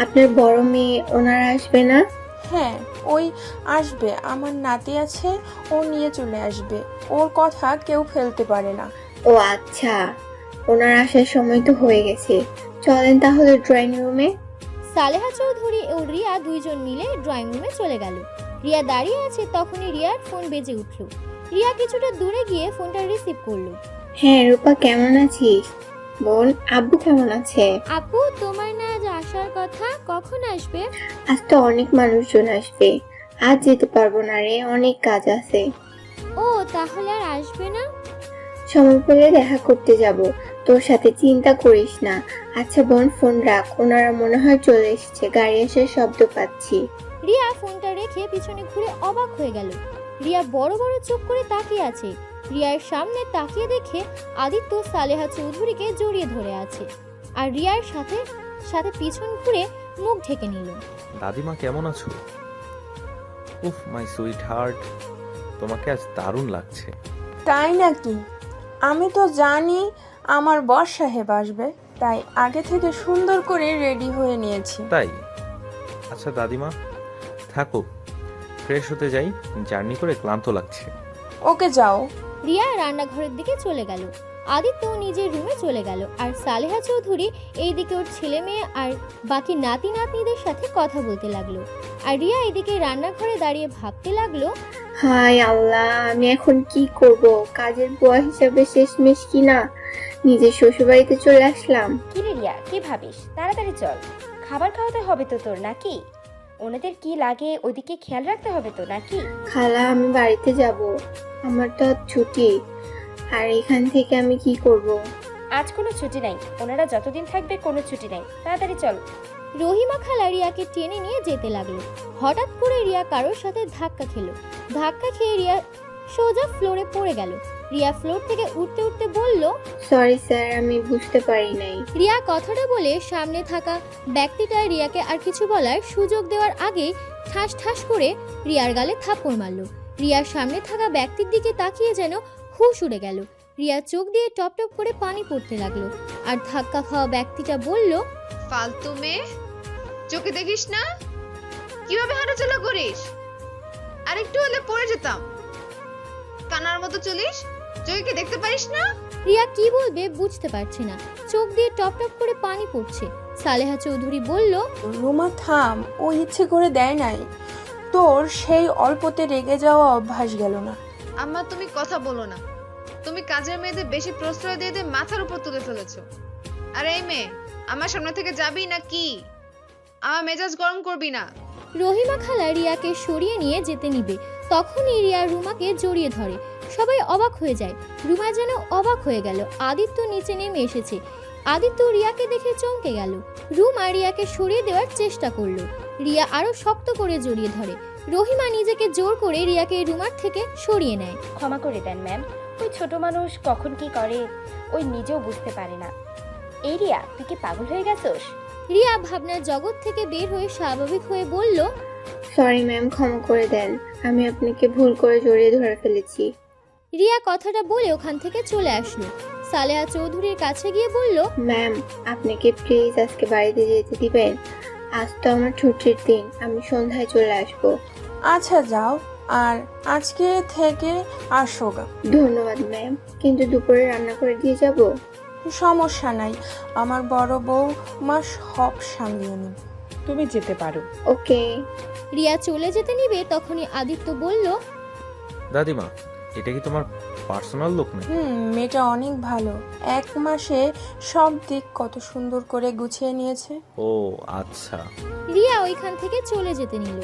আপনার বড় মেয়ে ওনারা আসবে না? হ্যাঁ, ওই আসবে। আমার নাতি আছে, ও নিয়ে চলে আসবে। ওর কথা কেউ ফেলতে পারে না। ও আচ্ছা, ওনার আসার সময় তো হয়ে গেছে। চলেন তাহলে ড্রয়িং রুমে। সালেহা চৌধুরী ও রিয়া দুইজন মিলে ড্রয়িং রুমে চলে গেল। রিয়া দাঁড়িয়ে আছে, তখনই রিয়ার ফোন বেজে উঠল। রিয়া কিছুটা দূরে গিয়ে ফোনটা রিসিভ করলো। হ্যাঁ রূপা, কেমন আছিস? বোন, আব্বু কেমন আছে? আপু, তোমার না আজ আসার কথা, কখন আসবে? আজ তো অনেক মানুষজন আসবে, আজ যেতে পারবো না রে, অনেক কাজ আছে। ও, তাহলে আর আসবে না? সময় পেলে দেখা করতে যাব তোর সাথে, চিন্তা করিস না। আচ্ছা বোন, ফোন রাখ, ওনারা মনে হয় চলে এসেছে, গাড়ি আসার শব্দ পাচ্ছি। রিয়া ফোনটা রেখে পিছনে ঘুরে অবাক হয়ে গেল। রিয়া বড় বড় চোখ করে তাকিয়ে আছে। রিয়ার সামনে তাকিয়ে দেখে আদিত্য সালেহা চৌধুরীকে জড়িয়ে ধরে আছে, আর রিয়ার সাথে সাথে পিছন ঘুরে মুখ ঢেকে নিল। দাদিমা কেমন আছো? উফ মাই সুইট হার্ট, তোমাকে আজ দারুণ লাগছে। তাই নাকি? আমি তো জানি আমার বস সাহেব আসবে, তাই আগে থেকে সুন্দর করে রেডি হয়ে নিয়েছি। তাই? আচ্ছা দাদিমা, থাকো, ফ্রেশ হতে যাই, জার্নি করে ক্লান্ত লাগছে। ওকে, যাও। রিয়া রান্নাঘরের দিকে চলে গেল। আদিত্য নিজের রুমে চলে গেল, আর সালেহা চৌধুরী এইদিকে ওর ছেলে মেয়ে আর বাকি নাতি নাতনিদের সাথে কথা বলতে লাগলো। আর রিয়া এদিকে রান্নাঘরে দাঁড়িয়ে ভাবতে লাগলো, হায় আল্লাহ, আমি এখন কি করব? কাজের বুয়া হিসাবে শেষমেশ কি না নিজের শ্বশুরবাড়িতে চলে আসলাম। কিরে রিয়া, কি ভাবিস? তাড়াতাড়ি চল, খাবার খাওয়াতে হবে তো তোর, নাকি? ওনাদের কি লাগে ওইদিকে খেয়াল রাখতে হবে তো, নাকি? খালা, আমি বাড়িতে যাব, আমার তো আজ ছুটি, আর এখান থেকে আমি কি করব? আজ কোনো ছুটি নাই, ওনারা যতদিন থাকবে কোনো ছুটি নাই, তাড়াতাড়ি চল। রহিমা খালা রিয়াকে টেনে নিয়ে যেতে লাগলো। হঠাৎ করে রিয়া কারোর সাথে ধাক্কা খেলো। ধাক্কা খেয়ে রিয়া সোজা ফ্লোরে পড়ে গেল। রিয়া ফ্লোর থেকে উঠতে উঠতে বলল, সরি স্যার, আমি বুঝতে পারি নাই। রিয়া কথাটা বলে সামনে থাকা ব্যক্তিটা রিয়াকে আর কিছু বলার সুযোগ দেওয়ার আগেই ঠাস ঠাস করে রিয়ার গালে থাপ্পড় মারল। রিয়ার সামনে থাকা ব্যক্তির দিকে তাকিয়ে যেন হুশ উড়ে গেল। রিয়া চোখ দিয়ে টপ টপ করে পানি পড়তে লাগলো। আর ধাক্কা খাওয়া ব্যক্তিটা বলল, ফালতু মেয়ে, চোখে দেখিস না কিভাবে হাঁটাচলা করিস? আর একটু হলে পড়ে যেতাম। কানার মতো চলিস, চোখে কি দেখতে পারিস না? রিয়া কি বলবে বুঝতে পারছে না, চোখ দিয়ে টপ টপ করে পানি পড়ছে। সালেহা চৌধুরী বলল, রুমা থাম, ও ইচ্ছে করে দেয় নাই। তোর সেই অল্পতে রেগে যাওয়া অভ্যাস গেল না। আম্মা, তুমি কথা বলো না। তুমি কাজের মেয়েদের বেশি প্রশ্রয় দিয়ে দিয়ে মাথার উপর তুলে ফেলেছো। আর এই মেয়ে, আমার সামনে থেকে যাবি না কি? আমার মেজাজ গরম করবি না। রহিমা খালা রিয়াকে সরিয়ে নিয়ে যেতে নিবে, তখনই রিয়া রুমাকে জড়িয়ে ধরে। সবাই অবাক হয়ে যায়। রুমা যেন অবাক হয়ে গেল। আদিত্য নিচে নেমে এসেছে। আদিত্য রিয়াকে দেখে চমকে গেল। রুমা রিয়াকে সরিয়ে দেওয়ার চেষ্টা করলো। রিয়া আরো শক্ত করে জড়িয়ে ধরে। রহিমা নিজেকে জোর করে রিয়াকে রুমার থেকে সরিয়ে নেয়। ক্ষমা করে দেন ম্যাম, ওই ছোট মানুষ কখন কি করে ওই নিজেও বুঝতে পারে না। এই রিয়া, তুই কি পাগল হয়ে গেছোস? রিয়া ভাবনার জগৎ থেকে বের হয়ে স্বাভাবিক হয়ে বলল, সরি ম্যাম, ক্ষমা করে দেন, আমি আপনাকে ভুল করে জড়িয়ে ধরে ফেলেছি। রিয়া কথাটা বলে ওখান থেকে চলে আসলো। সালেহা চৌধুরীর কাছে গিয়ে বলল, ম্যাম, আপনাকে প্লিজ আজকে বাড়িতে যেতে দিবেন? আজ তো আমার ছুটির দিন, আমি সন্ধ্যায় চলে আসবো। আচ্ছা যাও, আর আজকে থেকে আসো গা। ধন্যবাদ ম্যাম, কিন্তু দুপুরে রান্না করে দিয়ে যাব? সমস্যা নাই, আমার বড় বউ মা সব সামলিয়ে নেবে। তুমি যেতে পারো। ওকে। রিয়া চলে যেতে নিবে, তখনই আদিত্য বলল, দাদিমা, এটা কি তোমার পার্সোনাল লোক নাকি? মেয়েটা অনেক ভালো। 1 মাসে সব দিক কত সুন্দর করে গুছিয়ে নিয়েছে। ও আচ্ছা। রিয়া ওইখান থেকে চলে যেতে নিল।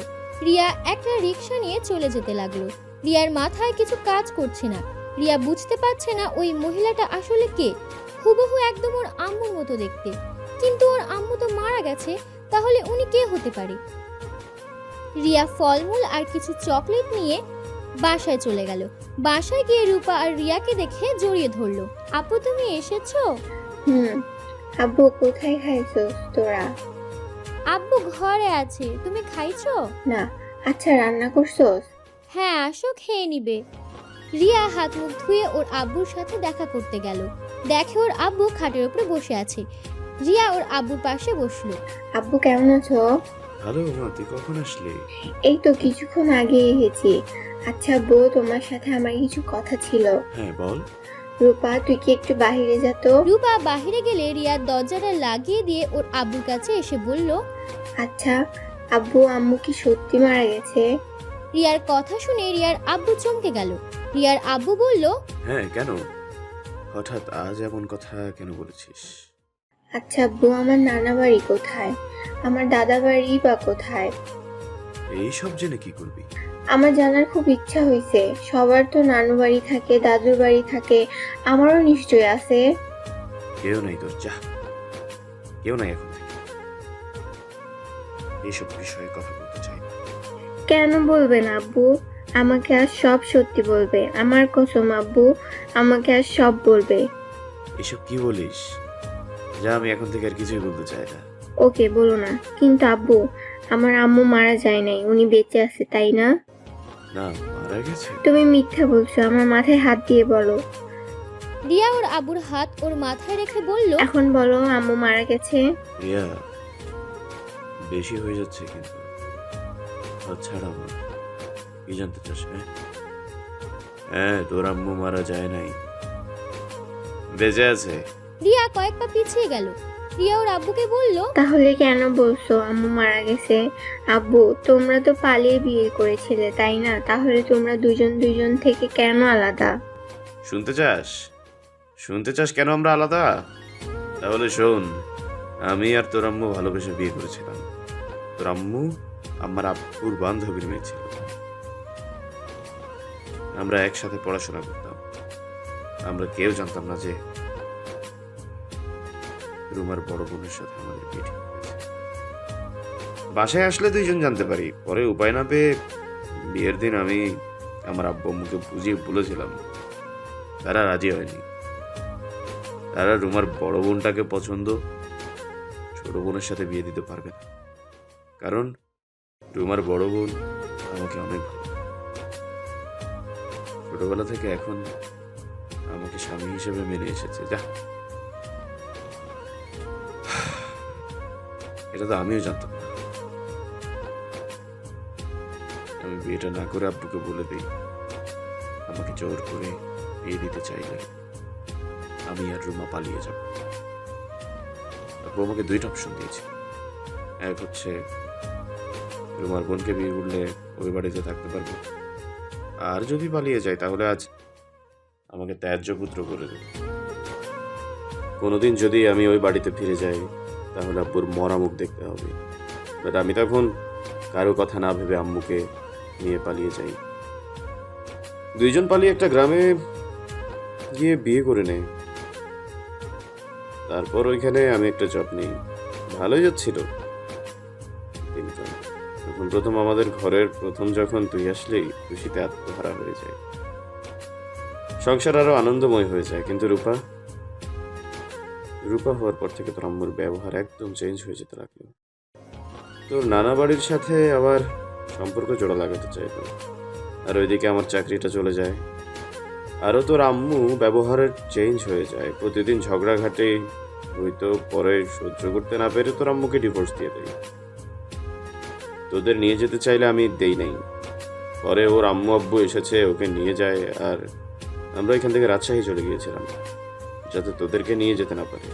রিয়া একটা রিক্সা নিয়ে চলে যেতে লাগলো। রিয়ার মাথায় কিছু কাজ করছে না। রিয়া বুঝতে পারছে না ওই মহিলাটা আসলে কে। হুবহু একদম ওর আম্মুর মতো দেখতে, কিন্তু ওর আম্মু তো মারা গেছে, তাহলে উনি কে হতে পারে? রিয়া ফলমূল আর কিছু চকলেট নিয়ে বাসায় চলে গেল। বাসায় গিয়ে রূপা আর রিয়াকে দেখে জড়িয়ে ধরলো। আপু, তুমি এসেছো? আব্বু, কোথায় খাইছস তোরা? আব্বু ঘরে আছে, তুমি খাইছো? না। আচ্ছা, রান্না করছস? হ্যাঁ, আসো, খেয়ে নিবে। রিয়া হাত মুখ ধুয়ে ওর আব্বুর সাথে দেখা করতে গেল। দেখে ওর আব্বু খাটের উপরে বসে আছে। রিয়া ওর আব্বুর পাশে বসলো। আব্বু কেমন আছো? ভালো মা, তুই কখন আসলি? এই তো কিছুক্ষণ আগে এসেছি। আচ্ছা বউ, তোমার সাথে আমার কিছু কথা ছিল। হ্যাঁ বল। রূপা, তুই কি একটু বাইরে যা তো। রূপা বাহিরে গেলে রিয়ার দরজাটা লাগিয়ে দিয়ে ওর আব্বুর কাছে এসে বলল। আচ্ছা আব্বু, আম্মু কি সত্যি মারা গেছে? রিয়ার কথা শুনে রিয়ার আব্বু চমকে গেল। রিয়ার আব্বু বলল, হ্যাঁ, কেন? হঠাৎ আজ এমন কথা কেন বলেছিস? আচ্ছা আব্বু, আমার নানা বাড়ি কোথায়? আমার দাদা বাড়ি বা কোথায়? এই সব জেনে কি করবি? আমার জানার খুব ইচ্ছা হয়েছে। সবার তো নানু বাড়ি থাকে, দাদুর বাড়ি থাকে, আমারও নিশ্চয় আছে। কেউ নাই তোর, যা। কেউ নাই এখন থেকে। এইসব বিষয়ে কথা বলতে চাই না। কেন বলবে না আব্বু? আমাকে আজ সব সত্যি বলবে। আমার কসম আব্বু, আমাকে আজ সব বলবে। এসব কি বলিস? যা, আমি এখন থেকে আর কিছুই বলতে চাই না। ওকে, বলো না। কিন্তু আব্বু, আমার আম্মু মারা যায় নাই, উনি বেঁচে আছে, তাই না? না, মারা গেছে? তুমি মিথ্যা বলছো, আমার মাথায় হাত দিয়ে বলো। রিয়া ওর আব্বুর হাত ওর মাথায় রেখে বলল, এখন বলো আম্মু মারা গেছে। রিয়া, বেশি হয়ে যাচ্ছে কিন্তু। ছাড়া আমার কি জানতে চাস? হ্যাঁ, তোর আম্মু মারা যায় নাই, বেঁচে আছে। রিয়া কয়েক পা পিছিয়ে গেল। রিয়া ওর আব্বুকে বলল, তাহলে কেন বলছো আম্মু মারা গেছে? আব্বু, তোমরা তো পালিয়ে বিয়ে করেছিলে, তাই না? তাহলে তোমরা দুজন দুজন থেকে কেন আলাদা? শুনতে চাস? শুনতে চাস কেন আমরা আলাদা? তাহলে শোন, আমি আর তোর আম্মু ভালোবেসে বিয়ে করেছিলাম। তোর আম্মু আমার আব্বুর বান্ধবীর মেয়ে ছিল। আমরা একসাথে পড়াশোনা করতাম। আমরা কেউ জানতাম না যে রুমার বড় বোনের সাথে আমাদের বিয়ে ঠিক হয়েছে। বাসায় আসলে দুইজন জানতে পারি। পরে উপায় না পেয়ে বিয়ের দিন আমি আমার আব্বু আম্মুকে বুঝিয়ে বলেছিলাম। তারা রাজি হয়নি। তারা রুমার বড় বোনটাকে পছন্দ, ছোট বোনের সাথে বিয়ে দিতে পারবে না। কারণ রুমার বড় বোন আমাকে অনেক ভালো। ছোটবেলা থেকে এখন আমাকে স্বামী হিসেবে মেনে এসেছে। যা, এটা তো আমিও জানতাম না। আমি বিয়েটা না করে আব্বুকে বলে দিই আমাকে জোর করে বিয়ে দিতে চাইলে আমি আর রুমা পালিয়ে যাব। আব্বু আমাকে দুইটা অপশন দিয়েছে। এক হচ্ছে রুমার বোনকে বিয়ে করলে ওই বাড়িতে থাকতে পারবো, আর যদি পালিয়ে যায় তাহলে আজ আমাকে ত্যায্য পুত্র করে দেবে। কোনোদিন যদি আমি ওই বাড়িতে ফিরে যাই তাহলে আব্বুর মরা মুখ দেখতে হবে। বাট আমি তখন কারো কথা না ভেবে আম্মুকে নিয়ে পালিয়ে যাই। দুইজন পালিয়ে একটা গ্রামে গিয়ে বিয়ে করে নেয়। তারপর ওইখানে আমি একটা জব নিই। ভালোই যাচ্ছিল দিনকাল। তখন প্রথম আমাদের ঘরের প্রথম যখন তুই আসলি, খুশিতে আত্মহারা হয়ে যায়। সংসার আরো আনন্দময় হয়ে যায়। কিন্তু রূপা হওয়ার পর থেকে তোর আম্মুর ব্যবহার একদম চেঞ্জ হয়ে যেতে লাগলো। তোর নানা বাড়ির সাথে আবার সম্পর্ক জোড়া লাগাতে চাইতো, আর ওইদিকে আমার চাকরিটা চলে যায়। আরও তোর আম্মু ব্যবহারের চেঞ্জ হয়ে যায়। প্রতিদিন ঝগড়াঘাটে হয়তো পরে সহ্য করতে না পেরে তোর আম্মুকে ডিভোর্স দিয়ে দেয়। তোদের নিয়ে যেতে চাইলে আমি দেই নাই। পরে ওর আম্মু আব্বু এসেছে, ওকে নিয়ে যায়, আর আমরা এখান থেকে রাজশাহী চলে গিয়েছিলাম যাতে তোদেরকে নিয়ে যেতে না পারে।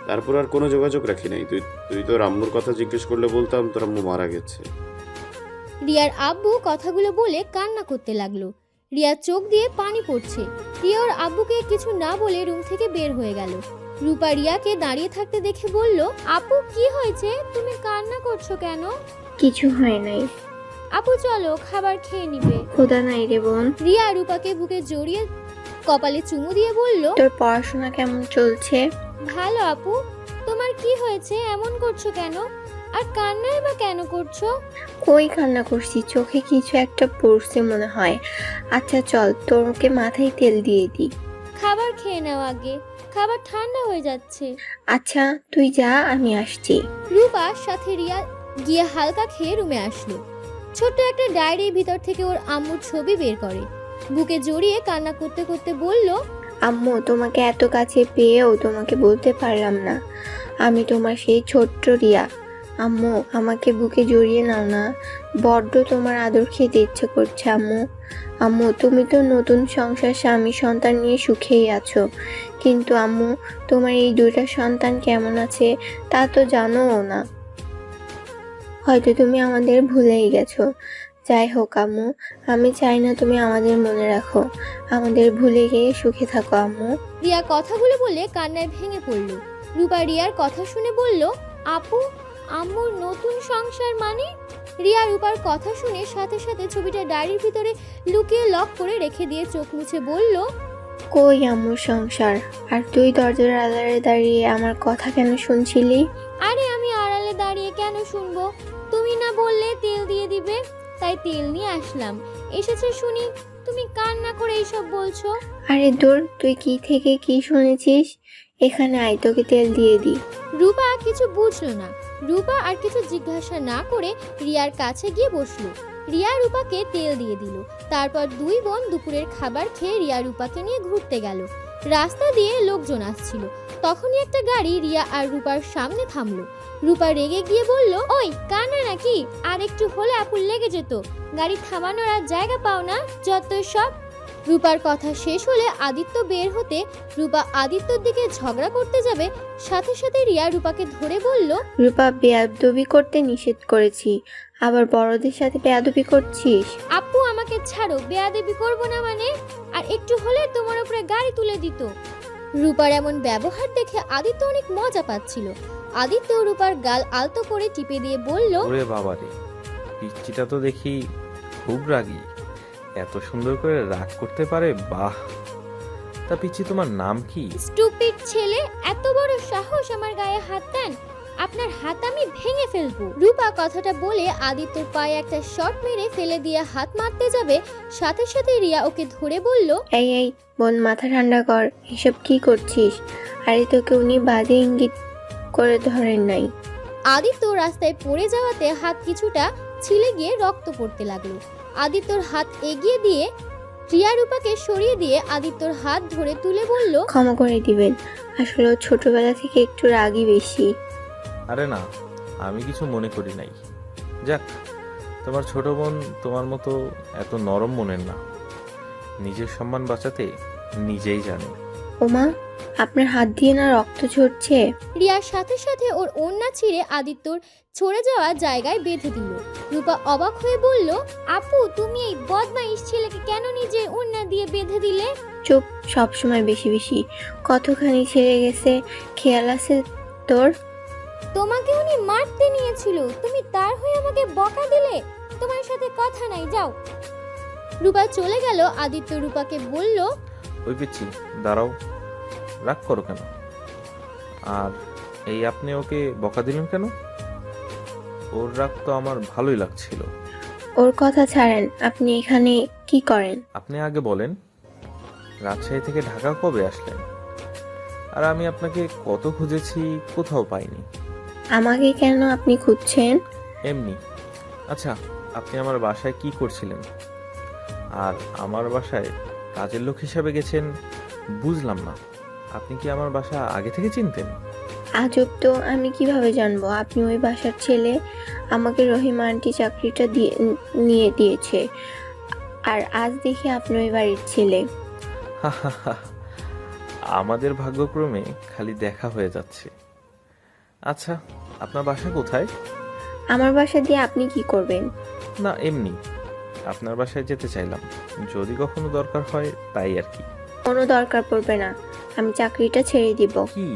তারপর আর কোনো যোগাযোগ রাখি নাই। তুই তোর আম্মুর কথা জিজ্ঞেস করলে বলতাম তোর আম্মু মারা গেছে। রিয়ার আব্বু কথাগুলো বলে কান্না করতে লাগলো। রিয়ার চোখ দিয়ে পানি পড়ছে। রিয়া ওর আব্বুকে কিছু না বলে রুম থেকে বের হয়ে গেল। রূপা রিয়াকে দাঁড়িয়ে থাকতে দেখে বলল, আপু কি হয়েছে? তুমি কান্না করছো কেন? কিছু হয় নাই। আপু চলো, খাবার খেয়ে নিবে। খোদা নাই রে বোন। রিয়া রূপাকে বুকে জড়িয়ে কপালে চুমু দিয়ে বলল, তোর পড়াশোনা কেমন চলছে? ভালো আপু। তোমার কি হয়েছে? এমন করছো কেন? আর কান্নাই বা কেন করছো? ওই কান্না করছি, চোখে কিছু একটা পড়ছে মনে হয়। আচ্ছা চল, তোরকে মাথায় তেল দিয়ে দিই। খাবার খেয়ে নাও আগে, খাবার ঠান্ডা হয়ে যাচ্ছে। আচ্ছা তুই যা, আমি আসছি। রূপার সাথে রিয়া গিয়ে হালকা খেয়ে রুমে আসলো। ছোট্ট একটা ডায়েরির ভিতর থেকে ওর আম্মুর ছবি বের করে বুকে জড়িয়ে কান্না করতে করতে বলল, আম্মু, তোমাকে এত কাছে পেয়েও তোমাকে বলতে পারলাম না। আমি তোমার সেই ছোট্ট রিয়া। আম্মু, আমাকে বুকে জড়িয়ে নাও না, বড্ড তোমার আদর খেতে ইচ্ছে করছে আম্মু। আম্মু, তুমি তো নতুন সংসার, স্বামী, সন্তান নিয়ে সুখেই আছো, কিন্তু আম্মু, তোমার এই দুইটা সন্তান কেমন আছে তা তো জানোও না। হয়তো তুমি আমাদের ভুলেই গেছো। যাই হোক আম্মু, আমি চাই না তুমি আমাদের মনে রাখো, আমাদের ভুলে গিয়ে সুখে থাকো আম্মু। রিয়া কথাগুলো বলে কান্নায় ভেঙে পড়ল। রূপা রিয়ার কথা শুনে বলল, আপু, আম্মুর নতুন সংসার মানে? রিয়া রূপার কথা শুনে সাথে সাথে ছবিটা ডায়েরির ভিতরে লুকিয়ে লক করে রেখে দিয়ে চোখ মুছে বলল, কই আম্মুর সংসার? আর তুই দরজার আড়ালে দাঁড়িয়ে আমার কথা কেন শুনছিলি? আরে আমি আড়ালে দাঁড়িয়ে কেন শুনবো? তুমি না বললে তেল দিয়ে দিবে, তাই তেল নিয়ে আসলাম। এসেছে শুনি তুমি কান্না করে এইসব বলছো। আরে দূর, তুই কি থেকে কি শুনেছিস? এখানে আয়, তোকে তেল দিয়ে দিই। রূপা কিছু বুঝলো না। রূপা আর কিছু জিজ্ঞাসা না করে রিয়ার কাছে গিয়ে বসলো। রিয়া রূপাকে তেল দিয়ে দিল। তারপর দুই বোন দুপুরের খাবার খেয়ে রিয়া রূপাকে নিয়ে ঘুরতে গেল। রাস্তা দিয়ে লোকজন আসছিল। তখনই একটা গাড়ি রিয়া আর রূপার সামনে থামলো। রূপা রেগে গিয়ে বলল, ওই কানা নাকি? আর একটু হলে আপুর লেগে যেত। গাড়ি থামানোর আর জায়গা পাও না, যত সব। রূপার কথা শেষ হলে আদিত্য বের হতে রূপা আদিত্যর দিকে ঝগড়া করতে যাবে, সাথে সাথে রিয়া রূপাকে ধরে বলল, রূপা, বেয়াদবি করতে নিষেধ করেছি, আবার বড়দের সাথে বেয়াদবি করছিস? আপু আমাকে ছাড়ো, বেয়াদবি করবো না মানে? আর একটু হলে তোমার উপরে গাড়ি তুলে দিত। রূপার এমন ব্যবহার দেখে আদিত্য অনেক মজা পাচ্ছিল। আদিত্য রূপার গাল আলতো করে টিপে দিয়ে বলল, ওরে বাবারে, পিচ্চিটা তো দেখি খুব রাগী, এত সুন্দর করে রাগ করতে পারে, বাহ। তা পিচ্চি, তোমার নাম কি? স্টুপিড ছেলে, এত বড় সাহস আমার গায়ে হাত দেন? আপনার হাত আমি ভেঙে ফেলবো। রূপা কথাটা বলে আদিত্যর পায়ে একটা শট মেরে ফেলে দিয়ে হাত মারতে যাবে, সাথে সাথে রিয়া ওকে ধরে বলল, এই এই বোন, মাথা ঠান্ডা কর, এসব কি করছিস? আরে তোকে উনি বাজে ইঙ্গিত করে ধরেন নাই? আদিত্য রাস্তায় পড়ে যাওয়াতে হাত কিছুটা ছিলে গিয়ে রক্ত পড়তে লাগলো। আদিত্যর হাত এগিয়ে দিয়ে রিয়া রূপাকে সরিয়ে দিয়ে আদিত্যর হাত ধরে তুলে বলল, ক্ষমা করে দিবেন, আসলে ও ছোটবেলা থেকে একটু রাগই বেশি। আরে না, আমি কিছু মনে করি নাই। যাক, তোমার ছোট বোন তোমার মতো এত নরম মনের না, নিজের সম্মান বাঁচাতে নিজেই জানে। ওমা, আপনার হাত দিয়ে না রক্ত ঝরছে? রিয়ার সাথে সাথে ওর ওড়না ছিঁড়ে আদিত্যর ছড়ে যাওয়া জায়গায় বেঁধে দিল। রূপা অবাক হয়ে বলল, আপু, তুমি এই বদমাইশ ছেলেকে কেন নিজে ওড়না দিয়ে বেঁধে দিলে? চুপ, সবসময় বেশি বেশি। কতখানি ছেড়ে গেছে, খেয়াল আছে তোর? তোমাকে উনি মারতে নিয়েছিল, তুমি তার হয়ে আমাকে বকা দিলে? তোমার সাথে কথা নাই, যাও। রূপা চলে গেল। আদিত্য রূপাকে বলল, ওই পিচ্চি, দাঁড়াও, রাগ করো কেন? আর এই আপনি ওকে বকা দিলেন কেন? ওর রাগ তো আমার ভালোই লাগছিল। ওর কথা ছাড়েন, আপনি এখানে কি করেন? আপনি আগে বলেন, রাজশাহী থেকে ঢাকা কবে আসলেন? আর আমি আপনাকে কত খুঁজেছি, কোথাও পাইনি। আমাকে কেন আপনি খুঁজছেন? এমনি। আচ্ছা, আপনি আমার বাসায় কি করছিলেন? আর আমার বাসায় কাজের লোক হিসাবে গেছেন, বুঝলাম না। আপনি কি আমার বাসা আগে থেকে চিনতেন? আজব তো, আমি কিভাবে জানবো আপনি ওই বাসার ছেলে? আমাকে রহিমা আন্টি চাকরিটা নিয়ে দিয়েছে, আর আজ দেখি আপনি ওই বাড়ির ছেলে। আমাদের ভাগ্যক্রমে খালি দেখা হয়ে যাচ্ছে। আচ্ছা, আপনার বাসা কোথায়? আমার বাসা দিয়ে আপনি কি করবেন? না, এমনি আপনার বাসায় যেতে চাইলাম, যদি কখনো দরকার হয় তাই আর কি। কোনো দরকার পড়বে না, আমি চাকরিটা ছেড়ে দিব। কি?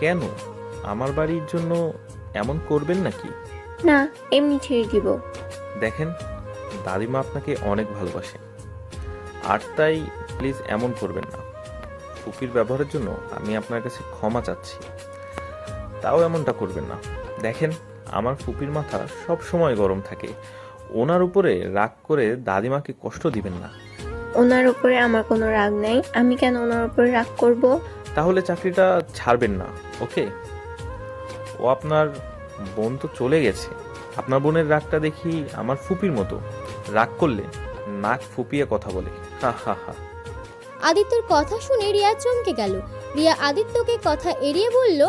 কেন? আমার বাড়ির জন্য এমন করবেন নাকি? না, এমনি ছেড়ে দিব। দেখেন, দাদিমা আপনাকে অনেক ভালোবাসে, আর তাই প্লিজ এমন করবেন না। ফুপির ব্যবহারের জন্য আমি আপনার কাছে ক্ষমা চাচ্ছি, তাও এমনটা করবেন না। দেখেন, আমার ফুপির মাথা সব সময় গরম থাকে, ওনার উপরে রাগ করে দাদিমাকে কষ্ট দিবেন না। ওনার উপরে আমার কোনো রাগ নাই, আমি কেন ওনার উপরে রাগ করব? তাহলে চাকরিটা ছাড়বেন না, ওকে? ও আপনার বোন তো চলে গেছে। আপনার বোনের রাগটা দেখি আমার ফুপির মতো, রাগ করলে নাক ফুপিয়ে কথা বলে, হা হা হা। আদিত্যর কথা শুনে রিয়া চমকে গেল। রিয়া আদিত্যকে কথা এড়িয়ে বলল,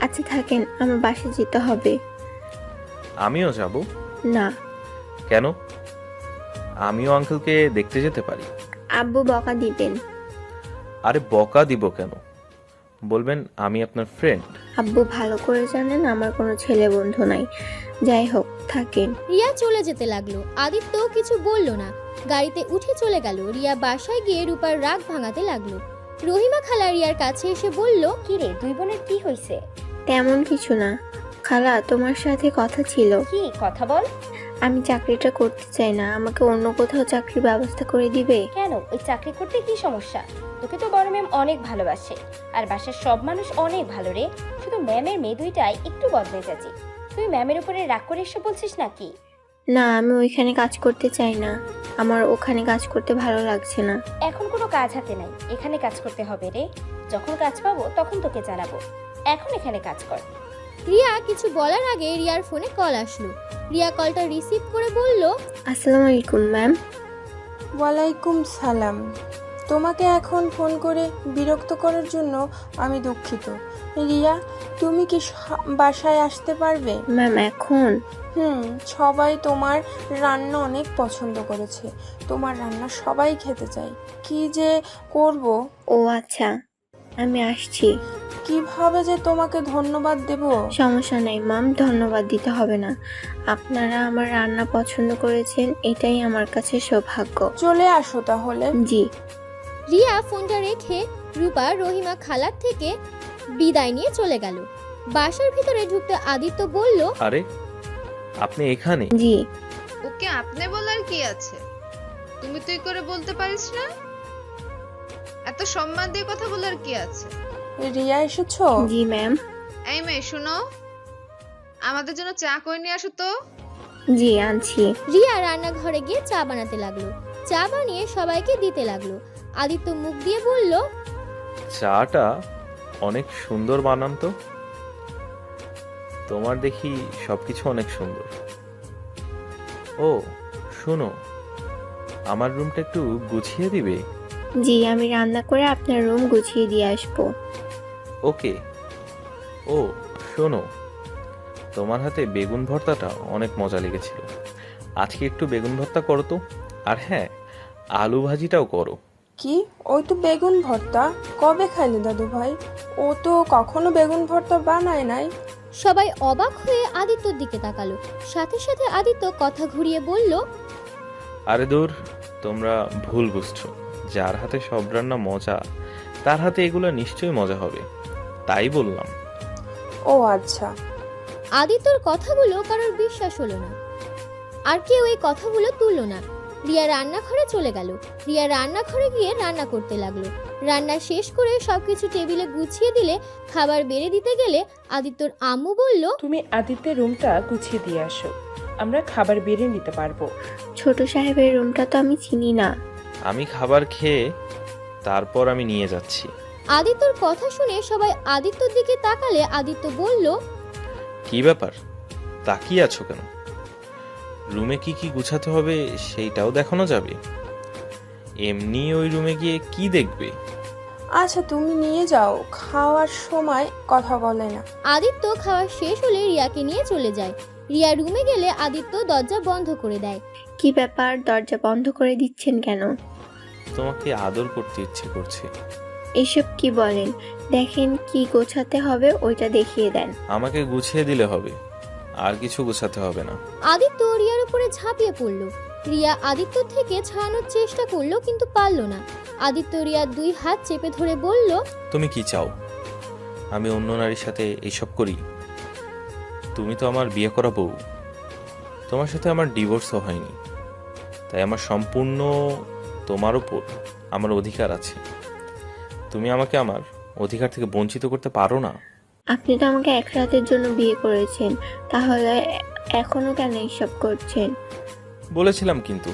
আচ্ছা থাকেন, আমার বাসায় যেতে হবে। আমিও যাব। না, কেন? আমিও আঙ্কেলকে দেখতে যেতে পারি। আব্বু বকা দিবেন। আরে বকা দিব কেন? বলবেন আমি আপনার ফ্রেন্ড। আব্বু ভালো করে জানেন আমার কোনো ছেলে বন্ধু নাই। যাই হোক, থাকেন। রিয়া চলে যেতে লাগলো। আদিত্য কিছু বলল না, গাড়িতে উঠে চলে গেল। রিয়া বাসায় গিয়ে রূপার রাগ ভাঙাতে লাগলো। রহিমা খালা রিয়ার কাছে এসে বলল, কি রে, দুই বোনের কি হয়েছে? তেমন কিছু না খালা, তোমার সাথে কথা ছিল। কি কথা বল। আমি চাকরিটা করতে চাই না, আমাকে অন্য কোথাও চাকরির ব্যবস্থা করে দিবে? কেন, ওই চাকরি করতে কি সমস্যা? তোকে তো বড় ম্যাম অনেক ভালোবাসে, আর বাসার সব মানুষ অনেক ভালো রে। শুধু ম্যামের মেয়ে দুইটাই একটু বদমেজাজি। তুই ম্যামের উপরে রাগ করে এসে বলছিস নাকি? না, আমি ওইখানে কাজ করতে চাই না, আমার ওখানে কাজ করতে ভালো লাগছে না। এখন কোনো কাজ হাতে নাই, এখানে কাজ করতে হবে রে। যখন কাজ পাবো তখন তোকে জানাবো, এখন এখানে কাজ কর। রিয়া কিছু বলার আগে রিয়ার ফোনে কল আসলো। রিয়া কলটা রিসিভ করে বলল, আসসালামু আলাইকুম ম্যাম। ওয়ালাইকুম সালাম। তোমাকে এখন ফোন করে বিরক্ত করার জন্য আমি দুঃখিত। রিয়া, তুমি কি বাসায় আসতে পারবে? ম্যাম এখন? সবাই তোমার রান্না অনেক পছন্দ করেছে। তোমার রান্না সবাই খেতে চায়। কি যে করব, ও আচ্ছা, আমি আসছি। কিভাবে যে তোমাকে ধন্যবাদ দেব। সমস্যা নেই ম্যাম, ধন্যবাদ দিতে হবে না। আপনারা আমার রান্না পছন্দ করেছেন, এটাই আমার কাছে সৌভাগ্য। চলে আসো তাহলে। জি। রিয়া ফোনটা রেখে রূপা রহিমা খালার থেকে বিদায় নিয়ে চলে গেল। বাসার ভিতরে ঢুকতে আদিত্য বলল, আরে আপনি এখানে? জি। ওকে আপনি বলার কি আছে? তুমি তুই করে বলতে পারিস না? এত সম্মান দিয়ে কথা বলার কি আছে? রিয়া এসেছো? জি ম্যাম। এই মেয়ে শুনো, আমাদের জন্য চা করে নিয়ে আসো তো। জি আনছি। রিয়া রান্নাঘরে গিয়ে চা বানাতে লাগলো। চা বানিয়ে সবাইকে দিতে লাগলো। আদিত্য মুখ দিয়ে বলল, চাটা অনেক সুন্দর বানান তো। তোমার দেখি সবকিছু অনেক সুন্দর। ও শোনো, আমার রুমটা একটু গুছিয়ে দিবে? জি, আমি রান্না করে আপনার রুম গুছিয়ে দিয়ে আসবো। ওকে। ও শোনো, তোমার হাতে বেগুন ভর্তাটা অনেক মজা লেগেছিল। আজকে একটু বেগুন ভর্তা করো তো। আর হ্যাঁ, আলু ভাজিটাও করো। কি, ওই তো বেগুন ভর্তা? কবে খাইলে দাদু ভাই? ও তো কখনো বেগুন ভর্তা বানায় নাই। সবাই অবাক হয়ে আদিত্যর দিকে তাকালো। সাথে সাথে আদিত্য কথা ঘুরিয়ে বলল, আরে দূর, তোমরা ভুল বুঝছো। যার হাতে সব রান্না মজা, তার হাতে এগুলো নিশ্চয়ই মজা হবে, তাই বললাম। ও আচ্ছা। আদিত্যর কথাগুলো কারোর বিশ্বাস হলো না, আর কেউ এই কথাগুলো তুললো না। রিয়া রান্নাঘরে চলে গেল। রিয়া রান্নাঘরে গিয়ে রান্না করতে লাগলো। রান্না শেষ করে সবকিছু টেবিলে গুছিয়ে দিলে, খাবার বেড়ে দিতে গেলে আদিত্যর আম্মু বলল, তুমি আদিত্যের রুমটা গুছিয়ে দিয়ে আসো, আমরা খাবার বেড়ে নিতে পারবো। ছোট সাহেবের রুমটা তো আমি চিনি না। আমি খাবার খেয়ে তারপর আমি নিয়ে যাচ্ছি। আদিত্যর কথা শুনে সবাই আদিত্যর দিকে তাকালে আদিত্য বলল, কি ব্যাপার, তাকিয়ে আছো কেন? রুমে কি কি গুছাতে হবে সেইটাও দেখানো যাবে? এমনি ওই রুমে গিয়ে কি দেখবে? আচ্ছা তুমি নিয়ে যাও, খাওয়ার সময় কথা বলে না। আদিত্য খাওয়া শেষ হলে রিয়াকে নিয়ে চলে যায়। রিয়া রুমে গেলে আদিত্য দরজা বন্ধ করে দেয়। কি ব্যাপার, দরজা বন্ধ করে দিচ্ছেন কেন? তোমাকে আদর করতে ইচ্ছে করছে। এসব কি বলেন? দেখেন কি গোছাতে হবে ওইটা দেখিয়ে দেন। আমাকে গুছিয়ে দিলে হবে, আর কিছু গুছাতে হবে না। আদিত্য রিয়ার উপরে ঝাঁপিয়ে পড়ল। রিয়া আদিত্য থেকে ছাড়ানোর চেষ্টা করলো, কিন্তু পারল না। আদিত্য রিয়ার দুই হাত চেপে ধরে বলল, তুমি কি চাও আমি অন্য নারীর সাথে এইসব করি? তুমি তো আমার বিয়ে করা বউ। তোমার সাথে আমার ডিভোর্সও হয়নি, তাই আমার সম্পূর্ণ তোমার উপর আমার অধিকার আছে। তুমি আমাকে আমার অধিকার থেকে বঞ্চিত করতে পারো না। আপনি তো আমাকে এক রাতের জন্য বিয়ে করেছেন, তাহলে এখনো কেন এইসব করছেন? বলেছিলাম, কিন্তু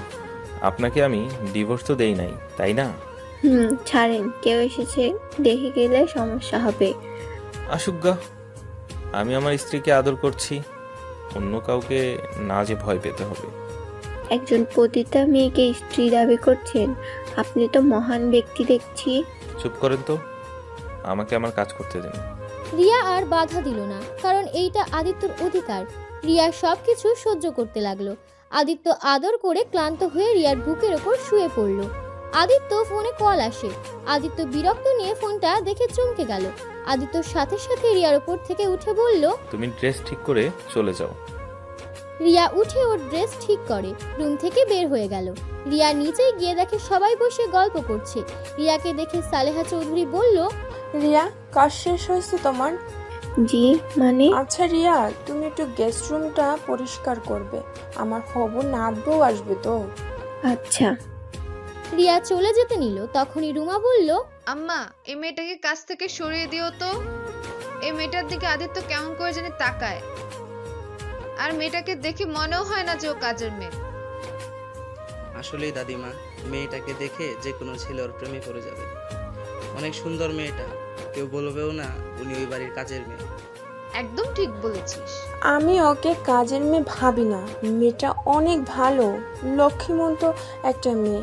আপনাকে আমি ডিভোর্স তো দেই নাই, তাই না? ছাড়েন, কেউ এসেছে দেখে গেলে সমস্যা হবে। আসুজ্ঞা, আমি আমার স্ত্রীকে আদর করছি, অন্য কাউকে না যে ভয় পেতে হবে। একজন পতিতা মেয়েকে স্ত্রী দাবি করছেন? আপনি তো মহান ব্যক্তি দেখছি। চুপ করেন তো, আমাকে আমার কাজ করতে দিন। রিয়া আর বাধা দিল না, কারণ এইটা আদিত্যর অধিকার। রিয়া সবকিছু সহ্য করতে লাগলো। আদিত্য আদর করে ক্লান্ত হয়ে রিয়ার বুকের ওপর শুয়ে পড়ল। আদিত্য ফোনে কল আসে। আদিত্য বিরক্ত নিয়ে ফোনটা দেখে চমকে গেল। আদিত্যর সাথে সাথে রিয়ার ওপর থেকে উঠে বলল, তুমি ড্রেস ঠিক করে চলে যাও। রিয়া উঠে ওর ড্রেস ঠিক করে রুম থেকে বের হয়ে গেল। রিয়া নিচে গিয়ে দেখে সবাই বসে গল্প করছে। রিয়াকে দেখে সালেহা চৌধুরী বলল, রিয়া, কাজ শেষ হয়েছে তোমার? জি মানে? আচ্ছা রিয়া, তুমি একটু গেস্ট রুমটা পরিষ্কার করবে, আমার হবু নাতবউ আসবে তো। আচ্ছা। রিয়া চলে যেতে নিল, তখনই রুমা বলল, আম্মা, এই মেয়েটাকে কাছ থেকে সরিয়ে দিও তো। এই মেয়েটার দিকে আদিত্য কেমন করে জানি তাকায়, আর মেয়েটাকে দেখে মনেও হয় না যে ও কাজের মেয়ে। আসলেই দাদিমা, মেয়েটাকে দেখে যে কোনো ছেলে ওর প্রেমে পড়ে যাবে। অনেক সুন্দর মেয়েটা, কেউ বলবেও না উনি ওই বাড়ির কাজের মেয়ে। একদম ঠিক বলেছিস। আমি ওকে কাজের মেয়ে ভাবি না, মেয়েটা অনেক ভালো, লক্ষ্মীমন্ত একটা মেয়ে,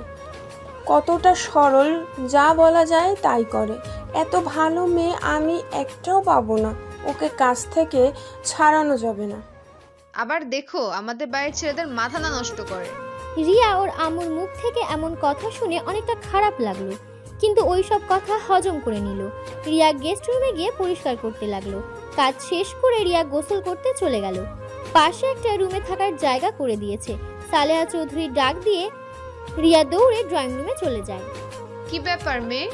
কতটা সরল, যা বলা যায় তাই করে। এত ভালো মেয়ে আমি একটাও পাবো না, ওকে কাজ থেকে ছাড়ানো যাবে না। আবার দেখো আমাদের বাড়ির ছেলেদের মাথা না নষ্ট করে। রিয়া ওর আম্মুর মুখ থেকে এমন কথা শুনে অনেকটা খারাপ লাগলো, কিন্তু ওই সব কথা হজম করে নিল। রিয়া গেস্ট রুমে গিয়ে পরিষ্কার করতে লাগলো। কাজ শেষ করে রিয়া গোসল করতে চলে গেল। পাশে একটা রুমে থাকার জায়গা করে দিয়েছে। সালেহা চৌধুরী ডাক দিয়ে রিয়া দৌড়ে ড্রয়িং রুমে চলে যায়। কি ব্যাপার মেয়ে,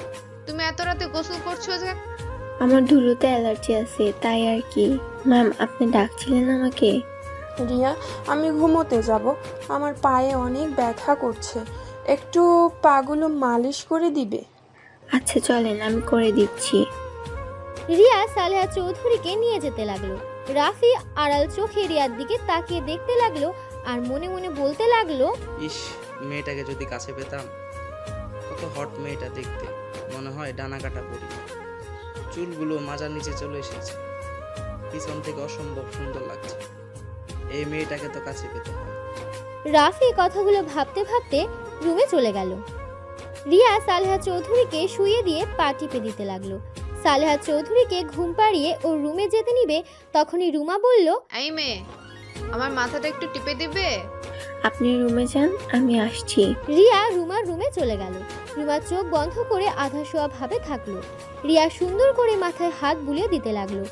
তুমি এত রাতে গোসল করছো যে? আমার ধুলোতে অ্যালার্জি আছে, তাই আর কি। ম্যাম, আপনি ডাকছিলেন আমাকে? রিয়া, আমি ঘুমোতে যাব, আমার পায়ে অনেক ব্যথা করছে, একটু পাগুলো মালিশ করে দিবে? আচ্ছা চলেন, আমি করে দিচ্ছি। রিয়া সালেহা চৌধুরীকে নিয়ে যেতে লাগলো। রাফি আড়াল চোখে রিয়ার দিকে তাকিয়ে দেখতে লাগলো আর মনে মনে বলতে লাগলো, ইস, মেয়েটাকে যদি কাছে পেতাম। কত হট মেয়েটা দেখতে, মনে হয় ডানা কাটা পরি। চুলগুলো মাজার নিচে চলে এসেছে, পিছন থেকে অসম্ভব সুন্দর লাগছে। এই মেয়েটাকে তো কাছে পেতে হয়। রাফি কথাগুলো ভাবতে ভাবতে রুমে চলে গেল। রিয়া সালেহা চৌধুরীকে শুইয়ে দিয়ে পা টিপে দিতে লাগলো। সালেহা চৌধুরীকে ঘুম পাড়িয়ে ওর রুমে যেতে নিবে, তখনই রুমা বলল, এই মেয়ে, আমার মাথাটা একটু টিপে দিবে? আপনি রুমে যান, আমি আসছি। রিয়া রুমার রুমে চলে গেল। রুমা চোখ বন্ধ করে আধা শোয়া ভাবে থাকলো। রিয়া সুন্দর করে মাথায় হাত বুলিয়ে দিতে লাগলো।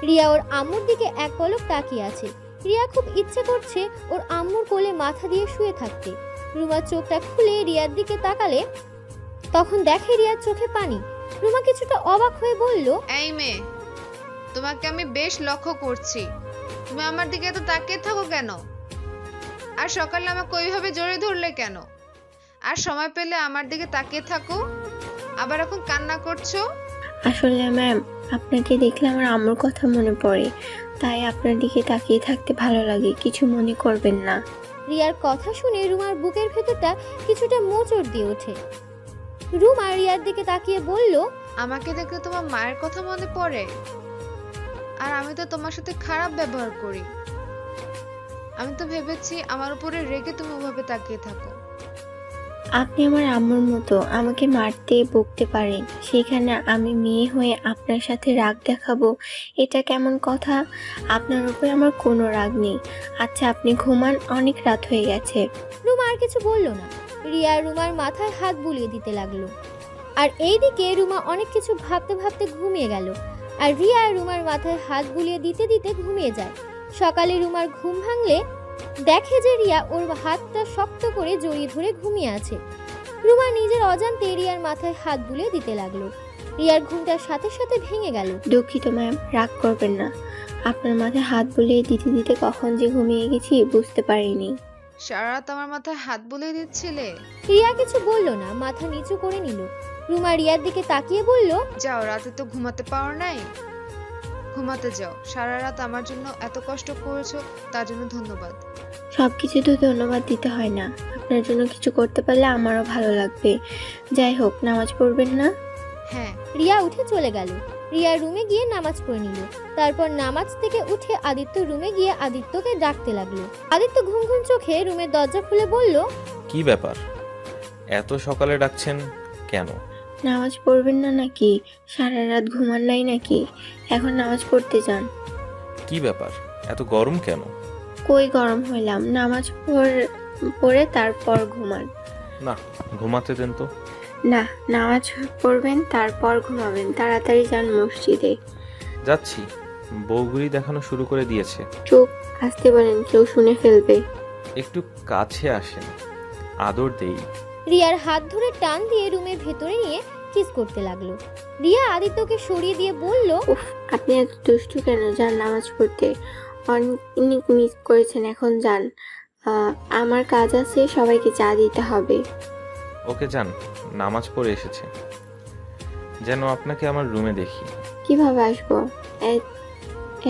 রিয়া ওর আম্মুর দিকে এক পলক তাকিয়ে আছে। রিয়া খুব ইচ্ছে করছে ওর আম্মুর কোলে মাথা দিয়ে শুয়ে থাকতে। রুমা চোখটা খুলে রিয়ার দিকে তাকালে তখন দেখে রিয়ার চোখে পানি। রুমা কিছুটা অবাক হয়ে বলল, এই মেয়ে, তোমাকে আমি বেশ লক্ষ্য করছি, তুমি আমার দিকে এত তাকিয়ে থাকো কেন? আর সকালে আমাকে ওইভাবে জড়িয়ে ধরলে কেন? আর সময় পেলে আমার দিকে তাকিয়ে থাকো, আবার এখন কান্না করছো। আসলে ম্যাম, আপনাকে দেখলে আমার আম্মুর কথা মনে পড়ে, তাই আপনার দিকে তাকিয়ে থাকতে ভালো লাগে, কিছু মনে করবেন না। রিয়ার কথা শুনে রুমার বুকের ভেতরটা কিছুটা মোচড় দিয়ে ওঠে। রুমা রিয়ার দিকে তাকিয়ে বলল, আমাকে দেখলে তোমার মায়ের কথা মনে পড়ে? আর আমি তো তোমার সাথে খারাপ ব্যবহার করি। আমি তো ভেবেছি আমার উপরে রেগে তুমি ওভাবে তাকিয়ে থাকো। আপনি আমার আম্মুর মতো, আমাকে মারতে বকতে পারেন, সেখানে আমি মেয়ে হয়ে আপনার সাথে রাগ দেখাবো, এটা কেমন কথা? আপনার উপরে আমার কোনো রাগ নেই। আচ্ছা আপনি ঘুমান, অনেক রাত হয়ে গেছে। রুমা আর কিছু বলল না। রিয়া রুমার মাথায় হাত বুলিয়ে দিতে লাগলো। আর এইদিকে রুমা অনেক কিছু ভাবতে ভাবতে ঘুমিয়ে গেল। আর রিয়া রুমার মাথায় হাত বুলিয়ে দিতে দিতে ঘুমিয়ে যায়। সকালে রুমার ঘুম ভাঙলে দেখে যে রিয়া ওর হাতটা শক্ত করে জড়িয়ে ধরে ঘুমিয়ে আছে। রুমা নিজের অজান্তে রিয়ার মাথায় হাত বুলিয়ে দিতে লাগলো। রিয়ার ঘুমটার সাথে সাথে ভেঙে গেল। দুঃখিত ম্যাম, রাগ করবেন না। আপনার মাথায় হাত বুলিয়ে দিতে দিতে কখন যে ঘুমিয়ে গেছি বুঝতে পারিনি। সারা রাত আমার মাথায় হাত বুলিয়ে দিচ্ছিলে? রিয়া কিছু বলল না, মাথা নিচু করে নিল। রুমা রিয়ার দিকে তাকিয়ে বলল, যাও, রাতে তো ঘুমাতে পারো নাই, ঘুমাতে যাও। সারা রাত আমার জন্য এত কষ্ট করেছো, তার জন্য ধন্যবাদ। সবকিছু তো ধন্যবাদ দিতে হয় না, আপনার জন্য কিছু করতে পারলে আমারও ভালো লাগবে। যাই হোক, নামাজ পড়বেন না? হ্যাঁ। রিয়া উঠে চলে গেল। রিয়া রুমে গিয়ে নামাজ পড়ে নিল। তারপর নামাজ থেকে উঠে আদিত্য রুমে গিয়ে আদিত্যকে ডাকতে লাগলো। আদিত্য ঘুম ঘুম চোখে রুমের দরজা খুলে বলল, কি ব্যাপার, এত সকালে ডাকছেন কেন? নামাজ পড়বেন না নাকি? সারা রাত ঘুমান নাই নাকি? এখন নামাজ পড়তে যান। কি ব্যাপার, এত গরম কেন? কই গরম হইলাম, নামাজ পড়ে তারপর ঘুমান। না, ঘুমাতে দেন তো। না, নামাজ পড়বেন তারপর ঘুমাবেন। তাড়াতাড়ি যান মসজিদে। যাচ্ছি, বউগুলি দেখানো শুরু করে দিয়েছে। চুপ, আসতে বলেন, কেউ শুনে ফেলবে। একটু কাছে আসেন, আদর দেই। রিয়ার হাত ধরে টান দিয়ে রুমের ভেতরে নিয়ে কিস করতে লাগলো। রিয়া আদিত্যকে সরিয়ে দিয়ে বলল, উফ, আপনি এত দুষ্টু কেন? যান নামাজ পড়তে। অনেক মিস করেছেন, এখন যান। আমার কাজ আছে, সবাইকে চা দিতে হবে। ওকে যান, নামাজ পড়ে এসেছে। যেন আপনাকে আমার রুমে দেখি। কিভাবে আসবো?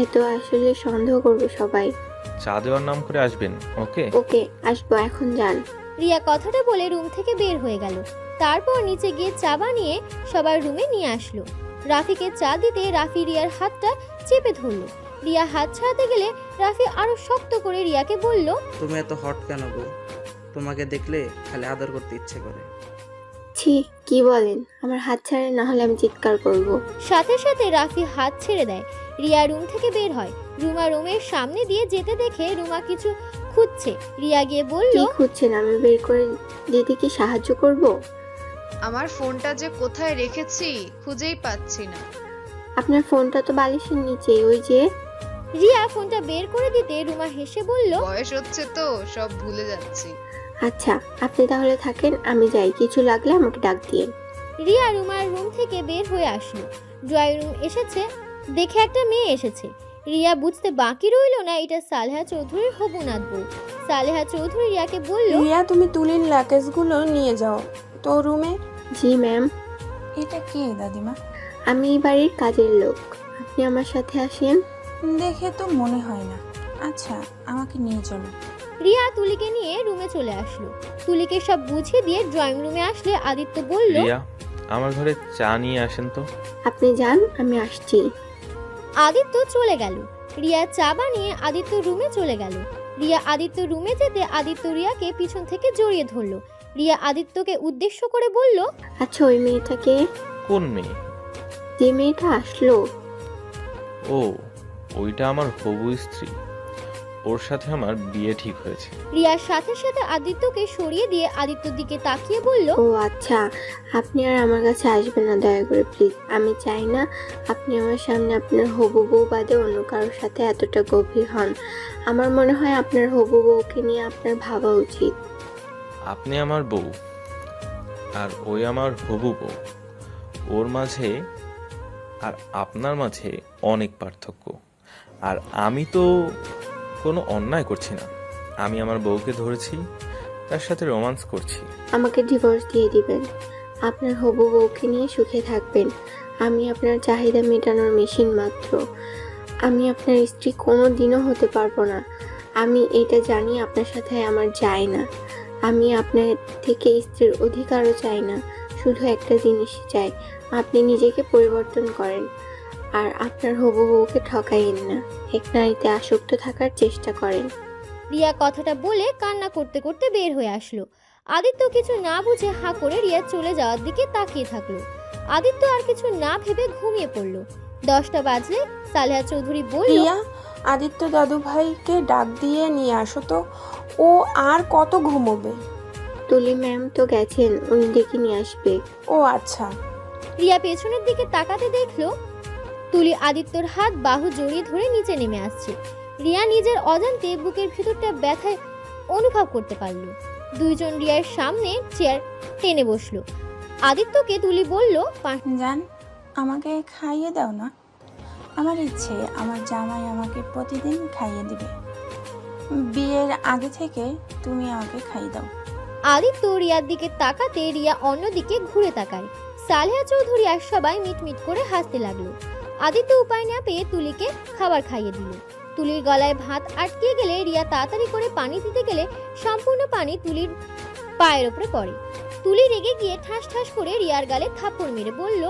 এত আসলে সন্দেহ করবে সবাই। চা দেওয়ার নাম করে আসবেন, ওকে? ওকে, আসবো, এখন যান। রিয়া কথাটা বলে রুম থেকে বের হয়ে গেল। তারপর নিচে গিয়ে চা বানিয়ে সবার রুমে নিয়ে আসলো। রাফিকে চা দিতে রাফি রিয়ার হাতটা চেপে ধরলো। রিয়া হাত ছাড়াতে গেলে রাফি আরো শক্ত করে রিয়াকে বলল, তুমি এত হট কেন গো? তোমাকে দেখলে খালি আদর করতে ইচ্ছে করে। ছি, কি বলেন? আমার হাত ছাড়ে, না হলে আমি চিৎকার করব। সাথে সাথে রাফি হাত ছেড়ে দেয়। রিয়া রুম থেকে বের হয়। রুমা রুমের সামনে দিয়ে যেতে দেখে রুমা কিছু খুঁজছে। রিয়া গিয়ে বলল, কি খুঁজছেন? আমি বের করে দিতে কি সাহায্য করব? আমার ফোনটা যে কোথায় রেখেছি খুঁজেই পাচ্ছি না। আপনার ফোনটা তো বালিশের নিচে, ওই যে। রিয়া ফোনটা বের করে দিতে রুমা হেসে বলল, বয়স হচ্ছে তো, সব ভুলে যাচ্ছি। আচ্ছা, আপনি তাহলে থাকেন, আমি যাই। কিছু লাগলে আমাকে ডাক দিয়েন। রিয়া রুমার রুম থেকে বের হয়ে আসলো। ড্রয়িং রুম এসেছে দেখে একটা মেয়ে এসেছে। রিয়া বুঝতে বাকি রইল না এটা সালেহা চৌধুরীর হবু নাত বউ। সালেহা চৌধুরী রিয়াকে বলল, রিয়া, তুমি তুলির লাগেজগুলো নিয়ে যাও তো রুমে। জি ম্যাম। এটা কে দাদিমা? আমি এই বাড়ির কাজের লোক। আপনি আমার সাথে আসেন। দেখে তো মনে হয় না। আচ্ছা, আমাকে নিয়ে চলো। রিয়া তুলিকে নিয়ে রুমে চলে আসলো। তুলিকে সব বুঝিয়ে দিয়ে ড্রয়িং রুমে আসলে আদিত্য বলল, রিয়া, আমার ঘরে চা নিয়ে আসেন তো। আপনি যান, আমি আসছি। আদিত্য চলে গেল। রিয়া চা বানিয়ে আদিত্য রুমে চলে গেল। রিয়া আদিত্য রুমে যেতে আদিত্য রিয়াকে পিছন থেকে জড়িয়ে ধরলো। রিয়া আদিত্যকে উদ্দেশ্য করে বলল, আচ্ছা, ওই মেয়েটাকে? কোন মেয়ে? যে মেয়েটা আসলো। ও, ওইটা আমার হবু স্ত্রী। ওর সাথে আমার বিয়ে ঠিক হয়েছে। রিয়ার সাথে সাথে আদিত্যকে সরিয়ে দিয়ে আদিত্যর দিকে তাকিয়ে বলল, ও আচ্ছা, আপনি আর আমার কাছে আসবেন না, দয়া করে প্লিজ। আমি চাই না আপনি আমার সামনে আপনার হবু বউ বাদে অন্য কারোর সাথে এতটা গভীর হন। আমার মনে হয় আপনার হবু বউকে নিয়ে আপনার ভাবা উচিত। আপনি আমার বউ আর ওই আমার হবু বউ। ওর মাঝে আর আপনার মাঝে অনেক পার্থক্য। আর আমি তো কোনো অন্যায় করছি না। আমি আমার বউকে ধরেছি, তার সাথে রোমান্স করছি। আমাকে ডিভোর্স দিয়ে দিবেন। আপনার হবু বউকে নিয়ে সুখে থাকবেন। আমি আপনার চাহিদা মেটানোর মেশিন মাত্র। আমি আপনার স্ত্রী কোনো দিনও হতে পারবো না। আমি এটা জানি, আপনার সাথে আমার যায় না। আমি আপনার থেকে স্ত্রীর অধিকারও চাই না। শুধু একটা জিনিস চাই, আপনি নিজেকে পরিবর্তন করেন আর আপনার হবু বউকে ঠকাইয়েন না। এক নারীতে আসক্ত থাকার চেষ্টা করেন। রিয়া কথাটা বলে কান্না করতে করতে বের হয়ে আসলো। আদিত্য কিছু না বুঝে হাঁ করে রিয়া চলে যাওয়ার দিকে তাকিয়ে থাকলো। আদিত্য আর কিছু না ভেবে ঘুমিয়ে পড়লো। 10টা বাজলে সালেহা চৌধুরী বলল, রিয়া, আদিত্য দাদু ভাইকে ডাক দিয়ে নিয়ে আসো তো। ও আর কত ঘুমোবে? তুলি ম্যাম তো গেছেন, উনি ডেকে নিয়ে আসবে। ও আচ্ছা। রিয়া পেছনের দিকে তাকাতে দেখলো তুলি আদিত্যর হাত বাহু জড়িয়ে ধরে নিচে নেমে আসছে। রিয়া নিজের অজান্তে বুকের ভিতরটা ব্যথায় অনুভব করতে পারল। দুইজন রিয়ার সামনে চেয়ার টেনে বসলো। আদিত্যকে তুলি বলল, জান, আমাকে খাইয়ে দাও না। আমার ইচ্ছে আমার জামাই আমাকে প্রতিদিন খাইয়ে দিবে। বিয়ের আগে থেকে তুমি আমাকে খাইয়ে দাও। আদিত্য রিয়ার দিকে তাকাতে রিয়া অন্যদিকে ঘুরে তাকায়। সালেহা চৌধুরী আর সবাই মিটমিট করে হাসতে লাগলো। আদিত্য উপায় না পেয়ে তুলিকে খাবার খাইয়ে দিল। তুলির গলায় ভাত আটকে গেলে রিয়া তাড়াতাড়ি করে পানি দিতে গেলে সম্পূর্ণ পানি তুলির পায়ের উপরে পড়ে। তুলি রেগে গিয়ে ঠাস ঠাস করে রিয়ার গালে থাপ্পড় মেরে বলল,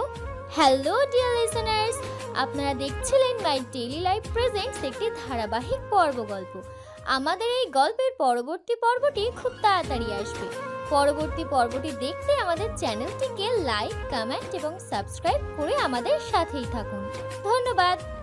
হ্যালো ডিয়ার লিসেনার্স, আপনারা দেখছিলেন মাই ডেইলি লাইফ প্রেজেন্টস একটি ধারাবাহিক পর্ব গল্প। আমাদের এই গল্পের পরবর্তী পর্বটি খুব তাড়াতাড়ি আসবে। পরবর্তী পর্বটি দেখতে আমাদের চ্যানেলটিকে লাইক, কমেন্ট এবং সাবস্ক্রাইব করে আমাদের সাথেই থাকুন। ধন্যবাদ।